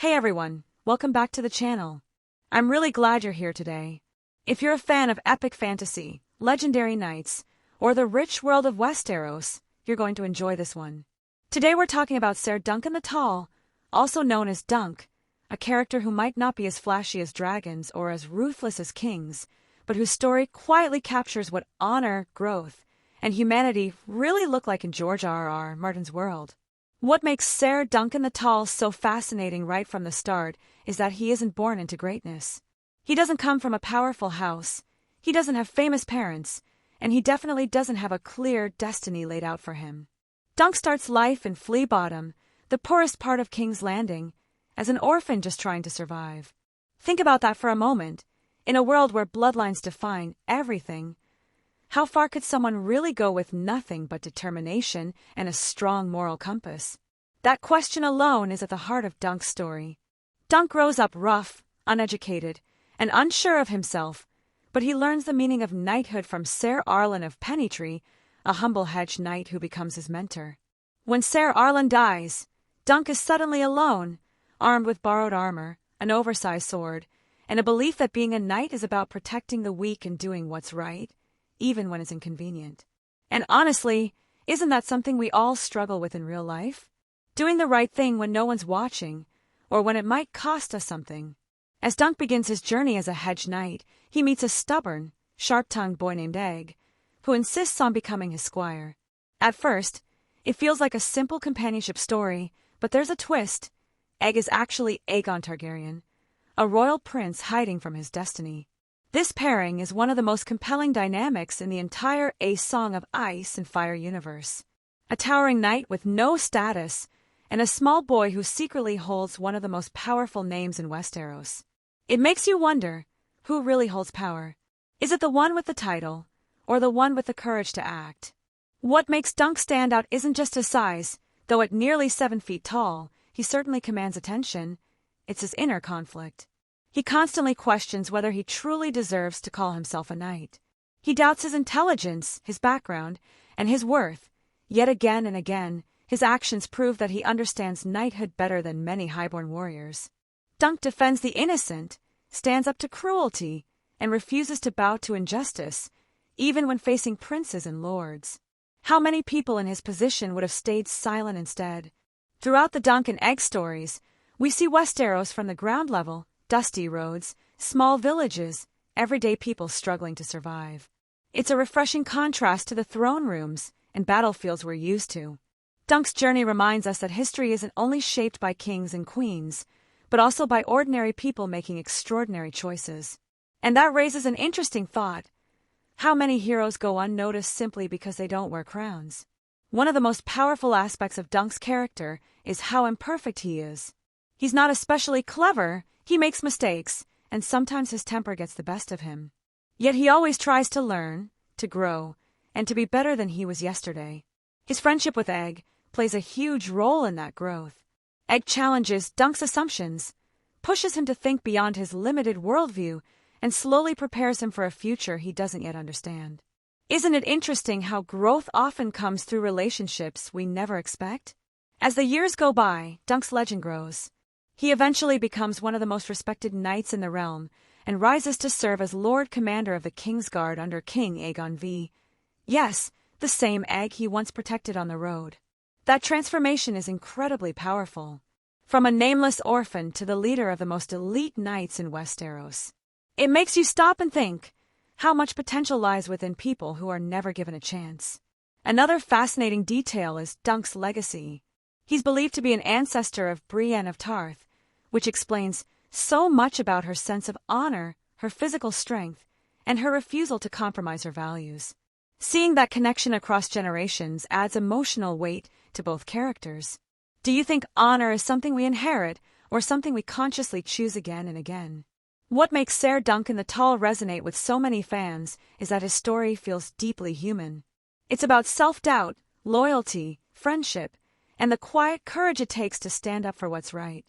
Hey everyone, welcome back to the channel. I'm really glad you're here today. If you're a fan of epic fantasy, legendary knights, or the rich world of Westeros, you're going to enjoy this one. Today we're talking about Sir Duncan the Tall, also known as Dunk, a character who might not be as flashy as dragons or as ruthless as kings, but whose story quietly captures what honor, growth, and humanity really look like in George R.R. Martin's world. What makes Sir Duncan the Tall so fascinating right from the start is that he isn't born into greatness. He doesn't come from a powerful house, he doesn't have famous parents, and he definitely doesn't have a clear destiny laid out for him. Dunk starts life in Flea Bottom, the poorest part of King's Landing, as an orphan just trying to survive. Think about that for a moment. In a world where bloodlines define everything, how far could someone really go with nothing but determination and a strong moral compass? That question alone is at the heart of Dunk's story. Dunk grows up rough, uneducated, and unsure of himself, but he learns the meaning of knighthood from Sir Arlan of Pennytree, a humble hedge knight who becomes his mentor. When Sir Arlan dies, Dunk is suddenly alone, armed with borrowed armor, an oversized sword, and a belief that being a knight is about protecting the weak and doing what's right, even when it's inconvenient. And honestly, isn't that something we all struggle with in real life? Doing the right thing when no one's watching, or when it might cost us something. As Dunk begins his journey as a hedge knight, he meets a stubborn, sharp-tongued boy named Egg, who insists on becoming his squire. At first, it feels like a simple companionship story, but there's a twist. Egg is actually Aegon Targaryen, a royal prince hiding from his destiny. This pairing is one of the most compelling dynamics in the entire A Song of Ice and Fire universe. A towering knight with no status, and a small boy who secretly holds one of the most powerful names in Westeros. It makes you wonder, who really holds power? Is it the one with the title, or the one with the courage to act? What makes Dunk stand out isn't just his size, though at nearly 7 feet tall, he certainly commands attention. It's his inner conflict. He constantly questions whether he truly deserves to call himself a knight. He doubts his intelligence, his background, and his worth. Yet again and again, his actions prove that he understands knighthood better than many highborn warriors. Dunk defends the innocent, stands up to cruelty, and refuses to bow to injustice, even when facing princes and lords. How many people in his position would have stayed silent instead? Throughout the Dunk and Egg stories, we see Westeros from the ground level, dusty roads, small villages, everyday people struggling to survive. It's a refreshing contrast to the throne rooms and battlefields we're used to. Dunk's journey reminds us that history isn't only shaped by kings and queens, but also by ordinary people making extraordinary choices. And that raises an interesting thought. How many heroes go unnoticed simply because they don't wear crowns? One of the most powerful aspects of Dunk's character is how imperfect he is. He's not especially clever. He makes mistakes, and sometimes his temper gets the best of him. Yet he always tries to learn, to grow, and to be better than he was yesterday. His friendship with Egg plays a huge role in that growth. Egg challenges Dunk's assumptions, pushes him to think beyond his limited worldview, and slowly prepares him for a future he doesn't yet understand. Isn't it interesting how growth often comes through relationships we never expect? As the years go by, Dunk's legend grows. He eventually becomes one of the most respected knights in the realm and rises to serve as Lord Commander of the Kingsguard under King Aegon V. Yes, the same Egg he once protected on the road. That transformation is incredibly powerful. From a nameless orphan to the leader of the most elite knights in Westeros. It makes you stop and think how much potential lies within people who are never given a chance. Another fascinating detail is Dunk's legacy. He's believed to be an ancestor of Brienne of Tarth, which explains so much about her sense of honor, her physical strength, and her refusal to compromise her values. Seeing that connection across generations adds emotional weight to both characters. Do you think honor is something we inherit, or something we consciously choose again and again? What makes Sir Duncan the Tall resonate with so many fans is that his story feels deeply human. It's about self-doubt, loyalty, friendship, and the quiet courage it takes to stand up for what's right.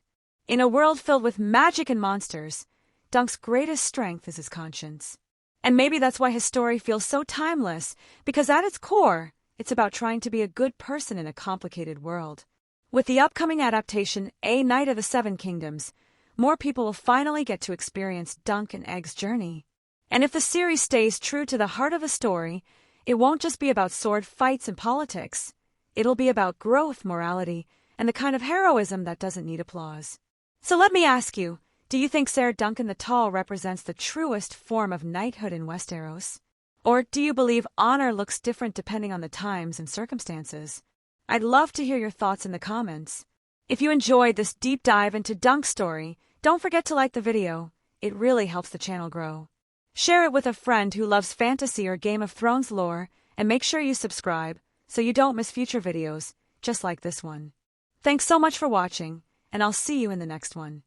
In a world filled with magic and monsters, Dunk's greatest strength is his conscience. And maybe that's why his story feels so timeless, because at its core, it's about trying to be a good person in a complicated world. With the upcoming adaptation, A Knight of the Seven Kingdoms, more people will finally get to experience Duncan Egg's journey. And if the series stays true to the heart of the story, it won't just be about sword fights and politics. It'll be about growth, morality, and the kind of heroism that doesn't need applause. So let me ask you, do you think Sir Duncan the Tall represents the truest form of knighthood in Westeros? Or do you believe honor looks different depending on the times and circumstances? I'd love to hear your thoughts in the comments. If you enjoyed this deep dive into Dunk's story, don't forget to like the video. It really helps the channel grow. Share it with a friend who loves fantasy or Game of Thrones lore, and make sure you subscribe so you don't miss future videos just like this one. Thanks so much for watching, and I'll see you in the next one.